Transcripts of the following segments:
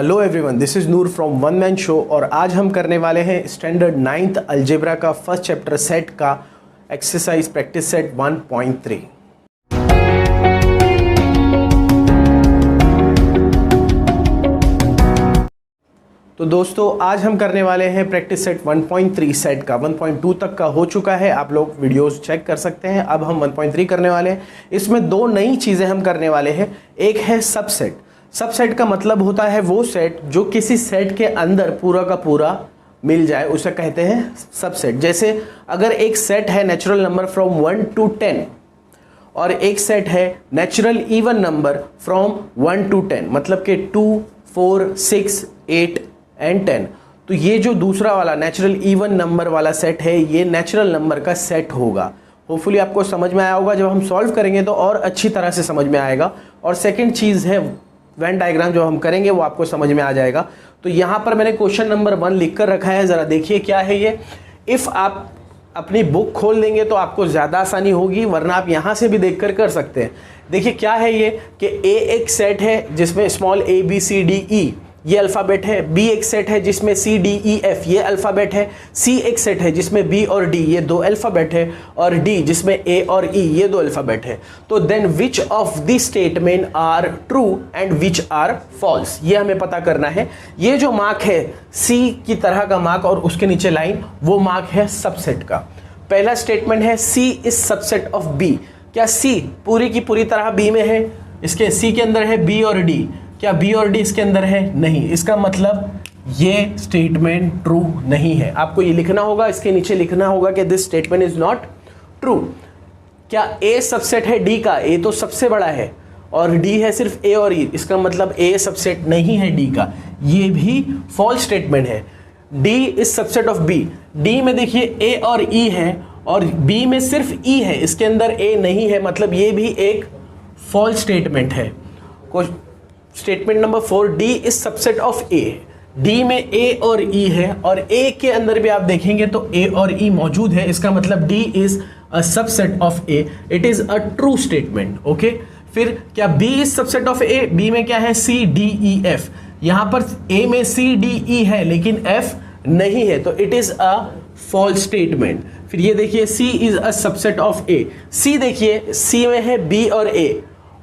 Hello everyone, this is Noor from one man show और आज हम करने वाले हैं स्टैंडर्ड 9th अलजेब्रा का फर्स्ट चैप्टर सेट का एक्सरसाइज प्रैक्टिस सेट 1.3। तो दोस्तों आज हम करने वाले हैं प्रैक्टिस सेट 1.3 सेट का। 1.2 तक का हो चुका है, आप लोग वीडियोस चेक कर सकते हैं। अब हम 1.3 करने वाले हैं। इसमें दो नई चीज़ें हम करने वाले हैं। एक है सबसेट। सबसेट का मतलब होता है वो सेट जो किसी सेट के अंदर पूरा का पूरा मिल जाए, उसे कहते हैं सबसेट। जैसे अगर एक सेट है नेचुरल नंबर फ्रॉम 1 to 10 और एक सेट है natural even number from 1 to 10, मतलब कि 2, 4, 6, 8 एंड 10। तो ये जो दूसरा वाला नेचुरल इवन नंबर वाला सेट है, ये नेचुरल नंबर का सेट होगा। होपफुली आपको समझ में आया होगा। जब हम सॉल्व करेंगे तो और अच्छी तरह से समझ में आएगा। और सेकंड चीज़ है वेन डायग्राम, जो हम करेंगे वो आपको समझ में आ जाएगा। तो यहाँ पर मैंने क्वेश्चन नंबर 1 लिख कर रखा है, ज़रा देखिए क्या है ये। इफ़ आप अपनी बुक खोल देंगे तो आपको ज़्यादा आसानी होगी, वरना आप यहाँ से भी देख कर सकते हैं। देखिए क्या है ये कि ए एक सेट है जिसमें small a b c d e ये अल्फ़ाबेट है, बी एक सेट है जिसमें C D E F ये अल्फ़ाबेट है, सी एक सेट है जिसमें B और D ये दो अल्फ़ाबेट है, और D जिसमें A और E ये दो अल्फ़ाबेट है। तो then which of the statement are true and which are false, ये हमें पता करना है। ये जो मार्क है C की तरह का मार्क और उसके नीचे लाइन, वो मार्क है सबसेट का। पहला स्टेटमेंट है C is subset of B। क्या C पूरी की पूरी तरह B में है? इसके C के अंदर है B और D। क्या B और D इसके अंदर है? नहीं। इसका मतलब ये स्टेटमेंट ट्रू नहीं है। आपको ये लिखना होगा, इसके नीचे लिखना होगा कि this statement is not true. क्या A सबसेट है D का? A तो सबसे बड़ा है और D है सिर्फ A और E, इसका मतलब A सबसेट नहीं है D का। ये भी फॉल्स स्टेटमेंट है। D is subset of B। D में देखिए A और E है और B में सिर्फ E है, इसके अंदर A नहीं है, मतलब ये भी एक फॉल्स स्टेटमेंट है। Statement number 4, D is subset of A। D में A और E है और A के अंदर भी आप देखेंगे तो A और E मौजूद है, इसका मतलब D is a subset of A। It is a true statement. Okay, फिर क्या B is subset of A? B में क्या है? C D E F। यहां पर A में C D E है लेकिन F नहीं है, तो it is a false statement. फिर ये देखिए C is a subset of A। C देखिए C में है B और A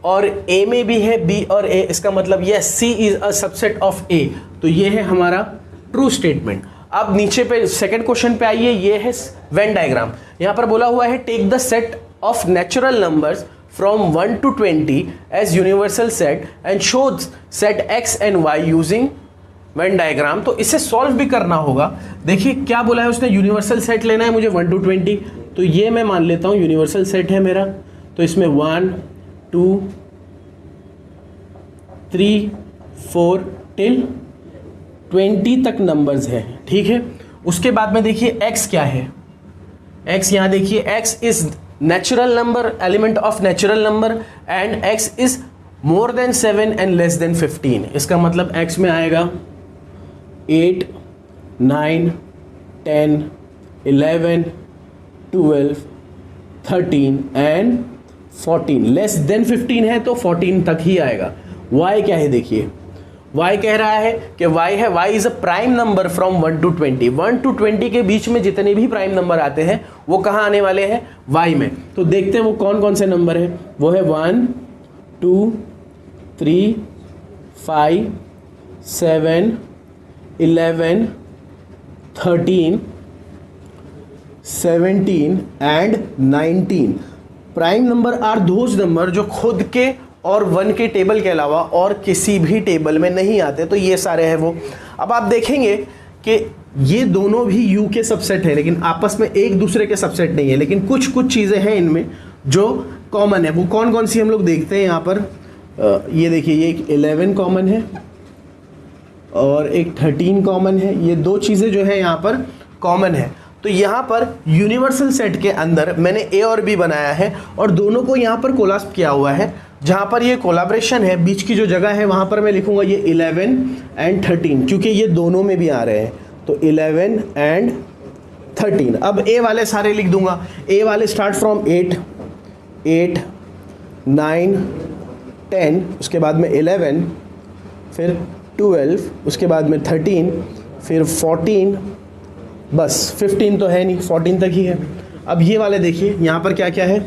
और A में भी है B और A, इसका मतलब ये C is a subset of A। तो ये है हमारा ट्रू स्टेटमेंट। अब नीचे पे सेकंड क्वेश्चन पे आइए, ये है वेन डायग्राम। यहाँ पर बोला हुआ है take the set of natural numbers from 1 to 20 as universal set and show set x and y using Venn diagram. तो इसे सॉल्व भी करना होगा। देखिए क्या बोला है उसने, यूनिवर्सल सेट लेना है मुझे 1 to 20। तो ये मैं मान लेता हूँ यूनिवर्सल सेट है मेरा। तो इसमें 1, 2, 3, 4 till 20 तक नंबर्स हैं, ठीक है। उसके बाद में देखिए x क्या है। x यहाँ देखिए, x is natural number, element of natural number, and x is more than 7 and less than 15। इसका मतलब x में आएगा 8, 9, 10, 11, 12, 13 एंड 14। लेस देन 15 है तो 14 तक ही आएगा। y क्या है देखिए, y कह रहा है कि y is a prime number from 1 to 20। 1 to 20 के बीच में जितने भी प्राइम नंबर आते हैं वो कहाँ आने वाले हैं? y में। तो देखते हैं वो कौन कौन से नंबर है। वो है 1, 2, 3, 5, 7, 11, 13, 17 and 19। Prime number are those number जो खुद के और 1 के टेबल के अलावा और किसी भी टेबल में नहीं आते। तो ये सारे हैं वो। अब आप देखेंगे कि ये दोनों भी U के सबसेट है, लेकिन आपस में एक दूसरे के सबसेट नहीं है, लेकिन कुछ चीज़ें हैं इनमें जो कॉमन है। वो कौन कौन सी हम लोग देखते हैं यहाँ पर। ये देखिए, ये एक 11 कॉमन है और एक 13 कॉमन है। ये दो चीज़ें जो है यहाँ पर कॉमन है। तो यहाँ पर यूनिवर्सल सेट के अंदर मैंने A और B बनाया है और दोनों को यहाँ पर कोलाप्स किया हुआ है। जहाँ पर ये कोलाब्रेशन है, बीच की जो जगह है वहाँ पर मैं लिखूँगा ये 11 एंड 13, क्योंकि ये दोनों में भी आ रहे हैं। तो 11 एंड 13। अब A वाले सारे लिख दूंगा। A वाले स्टार्ट फ्रॉम 8, 9, 10, उसके बाद में 11, फिर 12, उसके बाद में 13, फिर 14, बस 15 तो है नहीं, 14 तक ही है। अब ये वाले देखिए, यहाँ पर क्या क्या है,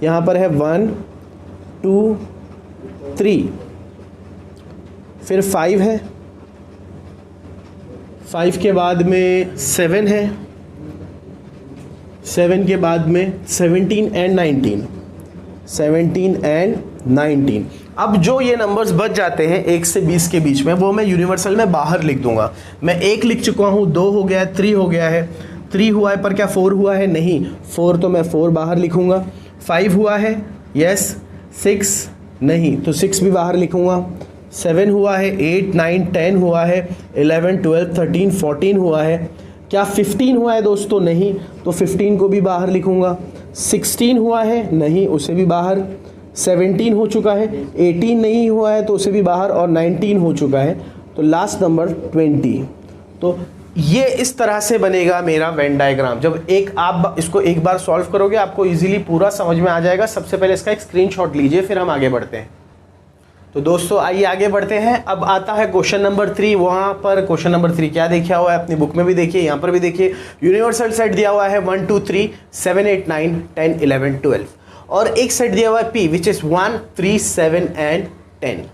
यहाँ पर है 1 2 3, फिर 5 है, 5 के बाद में 7 है, 7 के बाद में 17 एंड 19, 17 एंड 19। अब जो ये नंबर्स बच जाते हैं 1 से 20 के बीच में, वो मैं यूनिवर्सल में बाहर लिख दूंगा। मैं 1 लिख चुका हूँ, 2 हो गया है, 3 हो गया है, 3 हुआ है पर क्या 4 हुआ है? नहीं, 4 तो मैं 4 बाहर लिखूंगा। 5 हुआ है, यस। 6 नहीं, तो 6 भी बाहर लिखूंगा। 7 हुआ है, 8 9 10 हुआ है, 11 12 13 14 हुआ है। क्या 15 हुआ है दोस्तों? नहीं, तो 15 को भी बाहर लिखूंगा। 16 हुआ है, नहीं, उसे भी बाहर। 17 हो चुका है, 18 नहीं हुआ है तो उसे भी बाहर, और 19 हो चुका है, तो लास्ट नंबर 20। तो ये इस तरह से बनेगा मेरा वेन डायग्राम। जब आप इसको एक बार सॉल्व करोगे आपको इजीली पूरा समझ में आ जाएगा। सबसे पहले इसका एक स्क्रीनशॉट लीजिए, फिर हम आगे बढ़ते हैं। तो दोस्तों आइए आगे बढ़ते हैं। अब आता है क्वेश्चन नंबर 3। वहाँ पर क्वेश्चन नंबर 3 क्या देखा हुआ है, अपनी बुक में भी देखिए, यहाँ पर भी देखिए। यूनिवर्सल सेट दिया हुआ है 1 2 3 7 8 9 10 11 12, और एक सेट दिया हुआ है P विच इज 1 3 7 एंड 10।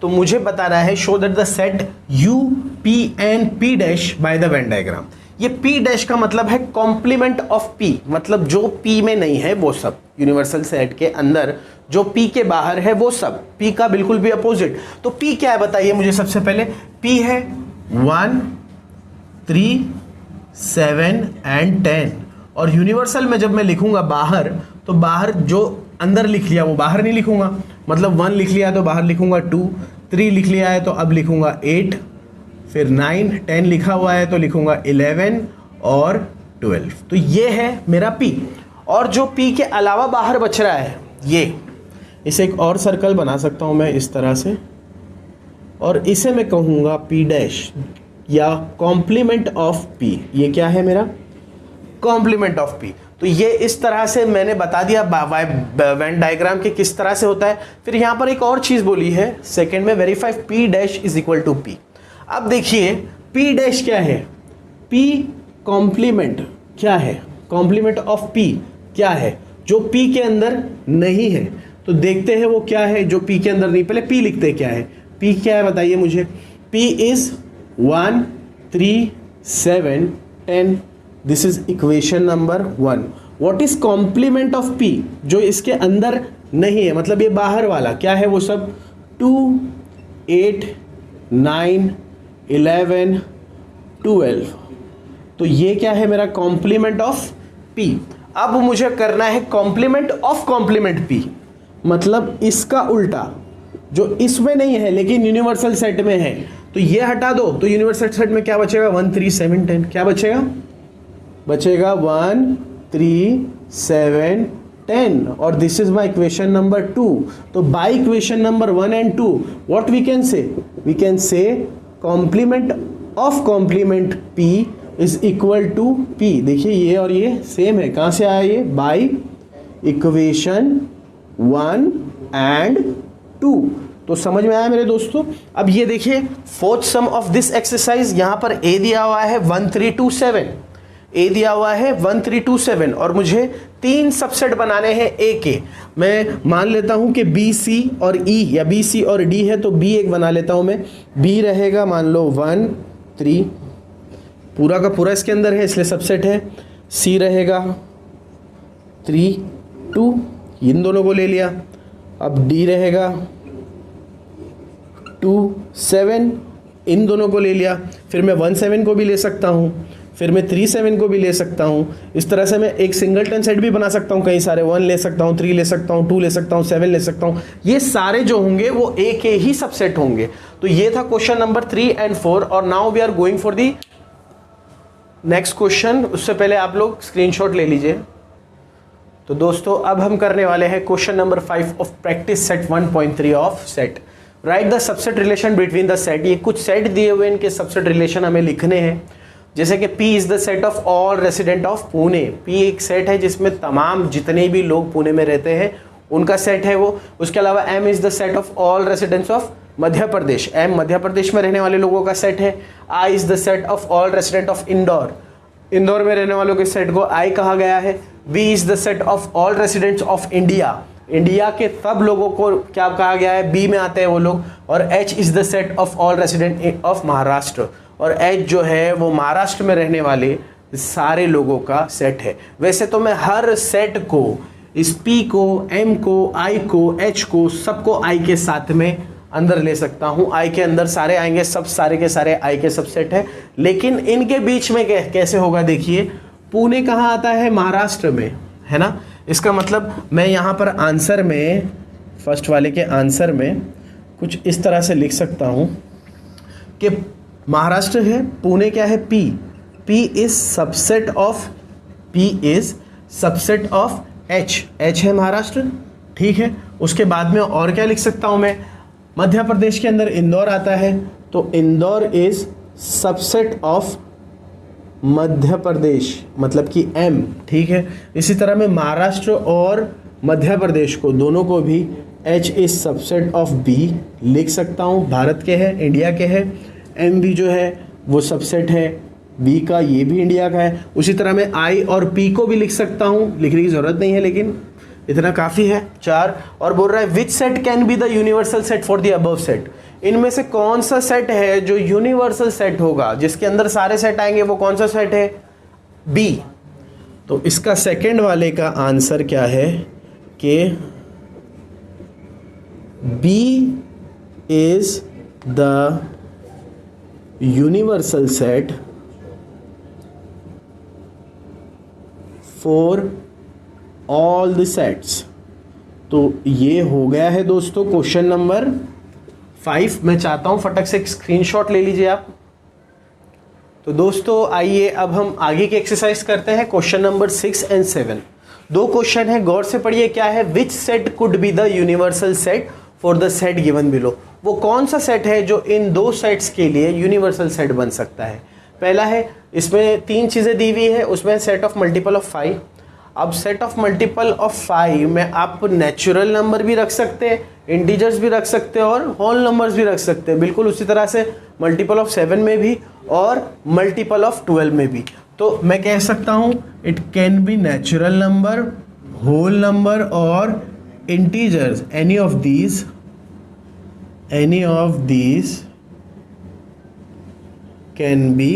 तो मुझे बताना है show that the set U P and P dash by the Venn diagram. ये P डैश का मतलब है कॉम्प्लीमेंट ऑफ P, मतलब जो P में नहीं है वो सब, यूनिवर्सल सेट के अंदर जो P के बाहर है वो सब, P का बिल्कुल भी अपोजिट। तो P क्या है बताइए मुझे सबसे पहले। P है 1 3 7 एंड 10, और यूनिवर्सल में जब मैं लिखूंगा बाहर, तो बाहर जो अंदर लिख लिया वो बाहर नहीं लिखूंगा, मतलब 1 लिख लिया है तो बाहर लिखूंगा 2, 3 लिख लिया है तो अब लिखूंगा 8, फिर 9, 10 लिखा हुआ है तो लिखूंगा 11 और 12। तो ये है मेरा P। और जो P के अलावा बाहर बच रहा है, ये इसे एक और सर्कल बना सकता हूं मैं इस तरह से, और इसे मैं कहूंगा P डैश या कॉम्प्लीमेंट ऑफ P। ये क्या है मेरा? Complement of P। तो ये इस तरह से मैंने बता दिया वेन डायग्राम के किस तरह से होता है। फिर यहां पर एक और चीज बोली है सेकंड में, verify P dash is equal to P। अब देखिए P डैश क्या है, P कॉम्प्लीमेंट क्या है, कॉम्प्लीमेंट ऑफ P क्या है जो P के अंदर नहीं है। तो देखते हैं वो क्या है जो P के अंदर नहीं। पहले P लिखते हैं, क्या है P, क्या है बताइए मुझे। P इज 1 3 7 10, this is equation number 1। What is complement of P, जो इसके अंदर नहीं है, मतलब ये बाहर वाला क्या है वो सब, 2 8 9 11 12। तो ये क्या है मेरा कॉम्प्लीमेंट ऑफ P। अब मुझे करना है कॉम्प्लीमेंट ऑफ कॉम्प्लीमेंट P, मतलब इसका उल्टा, जो इसमें नहीं है लेकिन यूनिवर्सल सेट में है। तो ये हटा दो, तो यूनिवर्सल सेट में क्या बचेगा, 1 3 7 10। क्या बचेगा? बचेगा 1 3 7 10, और this is my equation number 2। तो by equation number 1 and 2 what we can say, we can say complement of complement P is equal to P। देखिए ये और ये सेम है, कहां से आया ये, बाय इक्वेशन 1 एंड 2। तो समझ में आया मेरे दोस्तों। अब ये देखिए fourth some of this exercise, यहां पर A दिया हुआ है 1 3 2 7, A दिया हुआ है 1 3 2 7, और मुझे 3 सबसेट बनाने हैं A के। मैं मान लेता हूं कि B C और E, या B C और D है, तो B एक बना लेता हूं मैं। B रहेगा मान लो 1 3, पूरा का पूरा इसके अंदर है इसलिए सबसेट है। C रहेगा 3 2, इन दोनों को ले लिया। अब D रहेगा 2 7, इन दोनों को ले लिया। फिर मैं 1 7 को भी ले सकता हूँ, फिर मैं 3 7 को भी ले सकता हूँ। इस तरह से मैं एक सिंगलटन सेट भी बना सकता हूँ, कई सारे 1 ले सकता हूँ, 3 ले सकता हूँ, 2 ले सकता हूँ, 7 ले सकता हूँ। ये सारे जो होंगे वो A के ही सबसेट होंगे। तो ये था क्वेश्चन नंबर 3 एंड 4, और now we are going for the next question. उससे पहले आप लोग स्क्रीनशॉट ले लीजिए। तो दोस्तों अब हम करने वाले हैं question number 5 of practice set 1.3 of set. Right the subset relation between the set. ये कुछ सेट दिए हुए, इनके सबसेट रिलेशन हमें लिखने हैं। जैसे कि P is the set of all resident of Pune. P एक सेट है जिसमें तमाम जितने भी लोग पुणे में रहते हैं उनका सेट है वो। उसके अलावा M is the set of all residents of Madhya Pradesh, M Madhya Pradesh में रहने वाले लोगों का सेट है। I is the set of all resident of Indore, Indore में रहने वालों के सेट को आई कहा गया है। B is the set of all residents of India, India के सब लोगों को क्या कहा गया है, बी में आते हैं वो लोग। और H is the set of all resident of Maharashtra, और एच जो है वो महाराष्ट्र में रहने वाले सारे लोगों का सेट है। वैसे तो मैं हर सेट को, इस पी को, एम को, आई को, एच को, सबको आई के साथ में अंदर ले सकता हूं। आई के अंदर सारे आएंगे, सब सारे के सारे आई के सब सेट है। लेकिन इनके बीच में कैसे होगा, देखिए पुणे कहाँ आता है, महाराष्ट्र में है ना। इसका मतलब मैं यहाँ पर आंसर में, फर्स्ट वाले के आंसर में कुछ इस तरह से लिख सकता हूँ कि महाराष्ट्र है, पुणे क्या है, P, P is subset of, P is subset of H, H है महाराष्ट्र, ठीक है। उसके बाद में और क्या लिख सकता हूँ मैं, मध्य प्रदेश के अंदर इंदौर आता है, तो Indore is subset of Madhya प्रदेश, मतलब कि एम, ठीक है। इसी तरह मैं महाराष्ट्र और मध्य प्रदेश को दोनों को भी H is subset of B लिख सकता हूँ, भारत के है, इंडिया के है। एम भी जो है वो सबसेट है बी का, ये भी इंडिया का है। उसी तरह मैं आई और पी को भी लिख सकता हूँ, लिखने की ज़रूरत नहीं है लेकिन इतना काफ़ी है, 4। और बोल रहा है which set can be the universal set for the above set, इनमें से कौन सा सेट है जो यूनिवर्सल सेट होगा, जिसके अंदर सारे सेट आएंगे, वो कौन सा सेट है, बी। तो इसका सेकंड वाले का आंसर क्या है कि B is the universal set for all the sets. तो ये हो गया है दोस्तों क्वेश्चन नंबर 5। मैं चाहता हूं फटक से एक स्क्रीनशॉट ले लीजिए आप। तो दोस्तों आइए अब हम आगे की एक्सरसाइज करते हैं, क्वेश्चन नंबर 6 एंड 7। 2 क्वेश्चन है, गौर से पढ़िए क्या है। Which set could be the universal set for the set given below, वो कौन सा सेट है जो इन 2 सेट्स के लिए यूनिवर्सल सेट बन सकता है। पहला है, इसमें 3 चीज़ें दी हुई है, उसमें सेट ऑफ मल्टीपल ऑफ 5। अब सेट ऑफ मल्टीपल ऑफ 5 में आप नेचुरल नंबर भी रख सकते हैं, इंटीजर्स भी रख सकते हैं और होल नंबर्स भी रख सकते हैं, बिल्कुल उसी तरह से मल्टीपल ऑफ 7 में भी और मल्टीपल ऑफ 12 में भी। तो मैं कह सकता हूँ it can be natural number, whole number और integers, any of these can be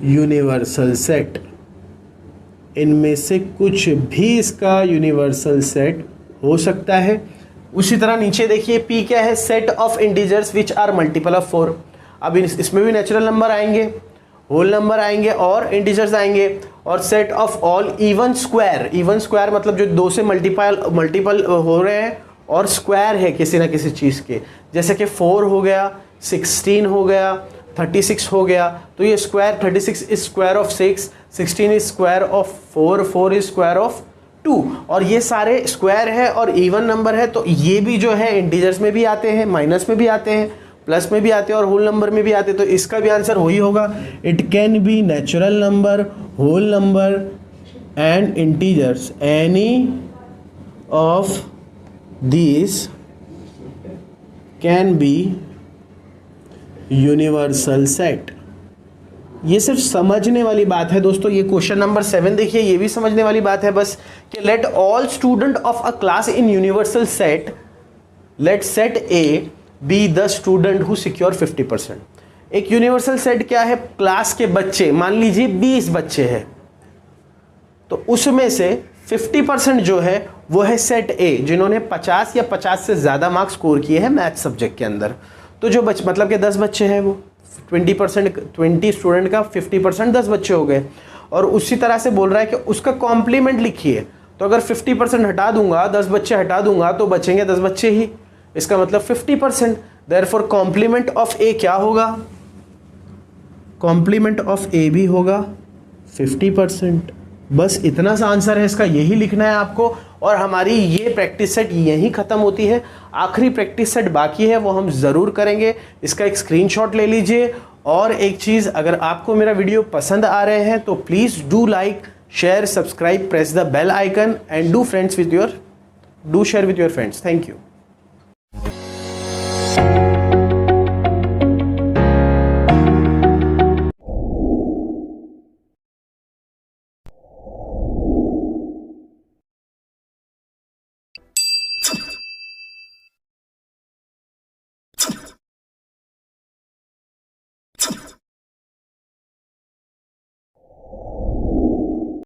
universal set. इनमें से कुछ भी इसका यूनिवर्सल सेट हो सकता है। उसी तरह नीचे देखिए पी क्या है, set of integers which are multiple of 4। अब इसमें भी नेचुरल नंबर आएंगे, होल नंबर आएंगे और इंटीजर्स आएंगे। और set of all even square, even square मतलब जो 2 से मल्टीपल हो रहे हैं और स्क्वायर है किसी ना किसी चीज़ के, जैसे कि 4 हो गया, 16 हो गया, 36 हो गया। तो ये square, 36 is square of 6, 16 is square of 4, 4 is square of 2। और ये सारे स्क्वायर है और इवन नंबर है, तो ये भी जो है इंटीजर्स में भी आते हैं, माइनस में भी आते हैं, प्लस में भी आते हैं और होल नंबर में भी आते हैं। तो इसका भी आंसर वही होगा, it can be natural number, whole number and integers, any of these can be universal set. ये सिर्फ समझने वाली बात है दोस्तों। ये क्वेश्चन नंबर 7 देखिए, ये भी समझने वाली बात है बस कि let all student of a class in universal set, let set A be the student who secure 50%। एक यूनिवर्सल सेट क्या है, क्लास के बच्चे, मान लीजिए 20 बच्चे हैं, तो उसमें से 50% जो है वो है सेट ए, जिन्होंने 50 या 50 से ज़्यादा मार्क्स स्कोर किए हैं मैथ सब्जेक्ट के अंदर। तो जो मतलब कि 10 बच्चे हैं, वो 20 स्टूडेंट का 50% 10 बच्चे हो गए। और उसी तरह से बोल रहा है कि उसका कॉम्प्लीमेंट लिखिए, तो अगर 50% हटा दूंगा, 10 बच्चे हटा दूंगा तो बचेंगे 10 बच्चे ही, इसका मतलब 50%। देयरफॉर कॉम्प्लीमेंट ऑफ ए क्या होगा, कॉम्प्लीमेंट ऑफ ए भी होगा 50%। बस इतना सा आंसर है इसका, यही लिखना है आपको। और हमारी ये प्रैक्टिस सेट यहीं ख़त्म होती है। आखिरी प्रैक्टिस सेट बाकी है, वो हम ज़रूर करेंगे। इसका एक स्क्रीनशॉट ले लीजिए। और एक चीज़, अगर आपको मेरा वीडियो पसंद आ रहे हैं तो please do like, share, subscribe, press the bell icon and do share with your friends. Thank you.